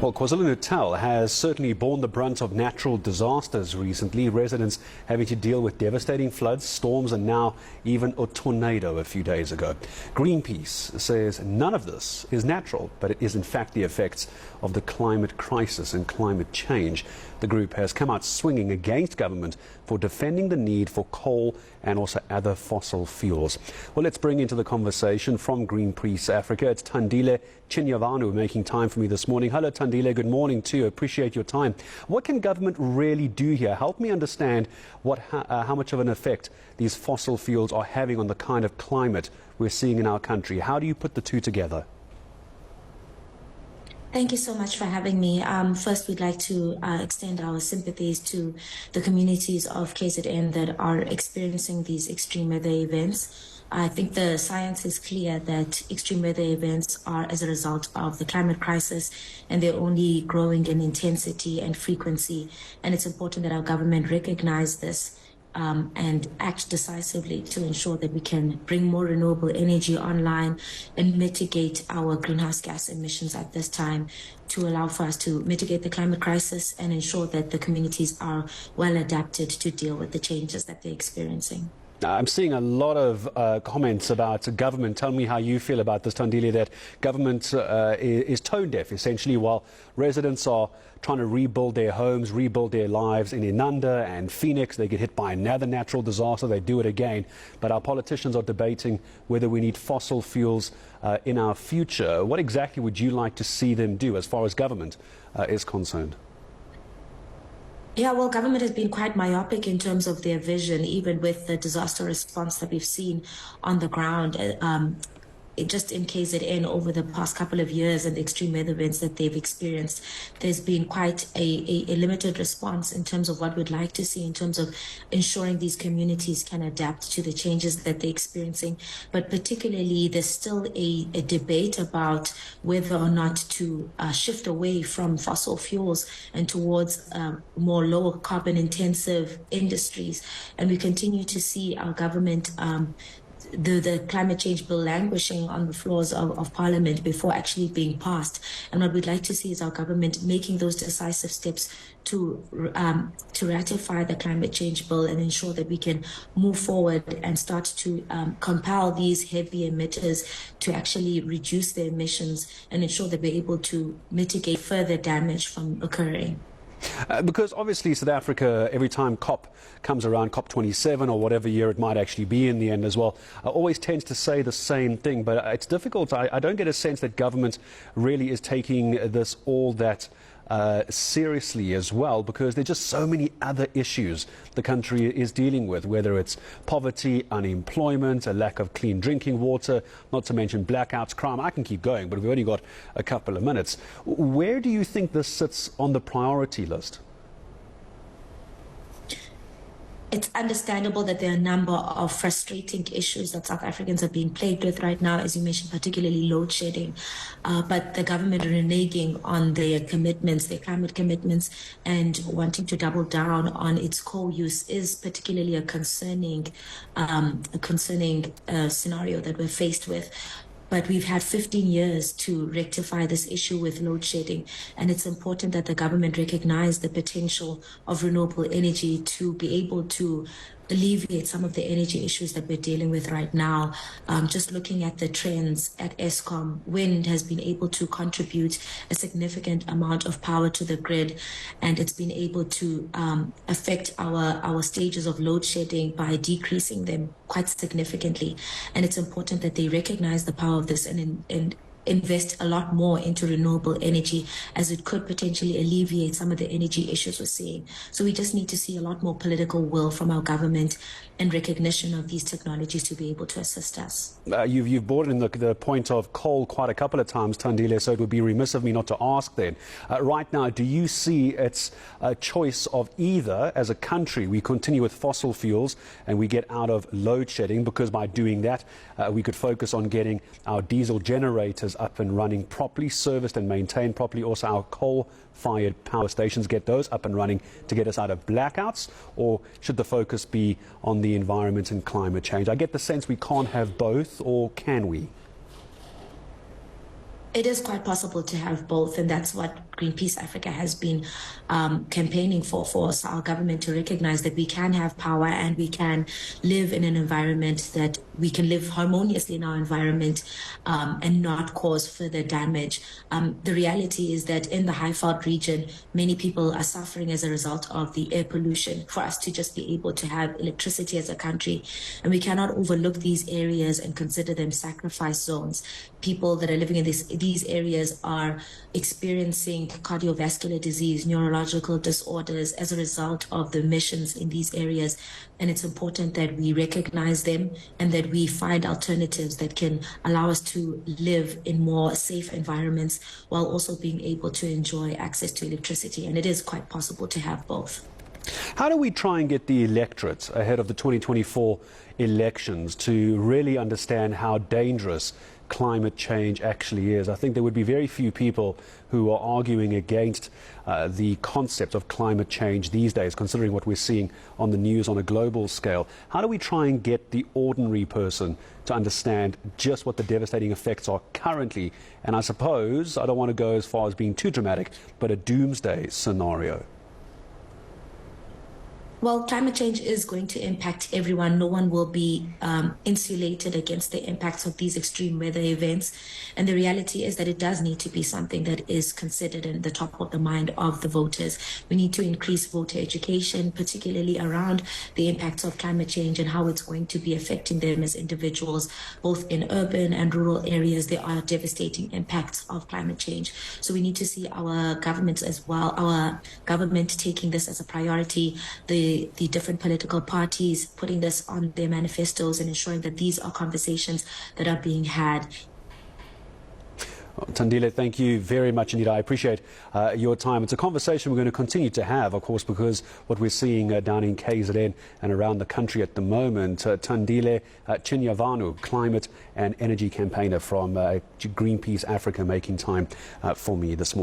Well, KwaZulu-Natal has certainly borne the brunt of natural disasters recently, residents having to deal with devastating floods, storms and now even a tornado a few days ago. Greenpeace says none of this is natural, but it is in fact the effects of the climate crisis and climate change. The group has come out swinging against government for defending the need for coal and also other fossil fuels. Well, let's bring into the conversation from Greenpeace Africa. It's Thandile Chinyavanu making time for me this morning. Hello, Thandile. Good morning to you. Appreciate your time. What can government really do here? Help me understand how much of an effect these fossil fuels are having on the kind of climate we're seeing in our country. How do you put the two together? Thank you so much for having me. First, we'd like to extend our sympathies to the communities of KZN that are experiencing these extreme weather events. I think the science is clear that extreme weather events are as a result of the climate crisis, and they're only growing in intensity and frequency. And it's important that our government recognize this and act decisively to ensure that we can bring more renewable energy online and mitigate our greenhouse gas emissions at this time to allow for us to mitigate the climate crisis and ensure that the communities are well adapted to deal with the changes that they're experiencing. I'm seeing a lot of comments about government. Tell me how you feel about this, Thandile, that government is tone deaf, essentially, while residents are trying to rebuild their homes, rebuild their lives in Inanda and Phoenix. They get hit by another natural disaster, they do it again. But our politicians are debating whether we need fossil fuels in our future. What exactly would you like to see them do as far as government is concerned? Yeah, well, government has been quite myopic in terms of their vision, even with the disaster response that we've seen on the ground. Just in KZN over the past couple of years and the extreme weather events that they've experienced, there's been quite a limited response in terms of what we'd like to see in terms of ensuring these communities can adapt to the changes that they're experiencing. But particularly, there's still a debate about whether or not to shift away from fossil fuels and towards more lower carbon intensive industries. And we continue to see our government the climate change bill languishing on the floors of Parliament before actually being passed. And what we'd like to see is our government making those decisive steps to ratify the climate change bill and ensure that we can move forward and start to compel these heavy emitters to actually reduce their emissions and ensure that we're able to mitigate further damage from occurring. Because obviously South Africa, every time COP comes around, COP27 or whatever year it might actually be in the end as well, always tends to say the same thing. But it's difficult. I don't get a sense that government really is taking this all that seriously as well, because there are just so many other issues the country is dealing with, whether it's poverty, unemployment, a lack of clean drinking water, not to mention blackouts, crime. I can keep going, but we've only got a couple of minutes. Where do you think this sits on the priority list? It's understandable that there are a number of frustrating issues that South Africans are being plagued with right now, as you mentioned, particularly load shedding. But the government reneging on their commitments, their climate commitments, and wanting to double down on its coal use is particularly a concerning scenario that we're faced with. But we've had 15 years to rectify this issue with load shedding. And it's important that the government recognize the potential of renewable energy to be able to alleviate some of the energy issues that we're dealing with right now. Just looking at the trends at Eskom, wind has been able to contribute a significant amount of power to the grid, and it's been able to affect our stages of load shedding by decreasing them quite significantly. And it's important that they recognize the power of this and invest a lot more into renewable energy, as it could potentially alleviate some of the energy issues we're seeing. So we just need to see a lot more political will from our government and recognition of these technologies to be able to assist us. You've brought in the point of coal quite a couple of times, Thandile, so it would be remiss of me not to ask then. Right now, do you see it's a choice of either, as a country, we continue with fossil fuels and we get out of load shedding, because by doing that, we could focus on getting our diesel generators up and running properly, serviced and maintained properly, also our coal-fired power stations, get those up and running to get us out of blackouts? Or should the focus be on the environment and climate change? I get the sense we can't have both, or can we? It is quite possible to have both, and that's what Greenpeace Africa has been campaigning for our government to recognize that we can have power and we can live in an environment, that we can live harmoniously in our environment and not cause further damage. The reality is that in the Highveld region, many people are suffering as a result of the air pollution. For us to just be able to have electricity as a country, and we cannot overlook these areas and consider them sacrifice zones. People that are living in these areas are experiencing cardiovascular disease, neurological disorders as a result of the emissions in these areas. And it's important that we recognize them and that we find alternatives that can allow us to live in more safe environments while also being able to enjoy access to electricity. And it is quite possible to have both. How do we try and get the electorate ahead of the 2024 elections to really understand how dangerous climate change actually is? I think there would be very few people who are arguing against the concept of climate change these days, considering what we're seeing on the news on a global scale. How do we try and get the ordinary person to understand just what the devastating effects are currently? And I suppose, I don't want to go as far as being too dramatic, but a doomsday scenario. Well, climate change is going to impact everyone. No one will be insulated against the impacts of these extreme weather events. And the reality is that it does need to be something that is considered in the top of the mind of the voters. We need to increase voter education, particularly around the impacts of climate change and how it's going to be affecting them as individuals, both in urban and rural areas. There are devastating impacts of climate change. So we need to see our governments as well, our government taking this as a priority, the different political parties putting this on their manifestos and ensuring that these are conversations that are being had. Thandile, thank you very much indeed. I appreciate your time. It's a conversation we're going to continue to have, of course, because what we're seeing down in KZN and around the country at the moment. Thandile Chinyavanu, climate and energy campaigner from Greenpeace Africa, making time for me this morning.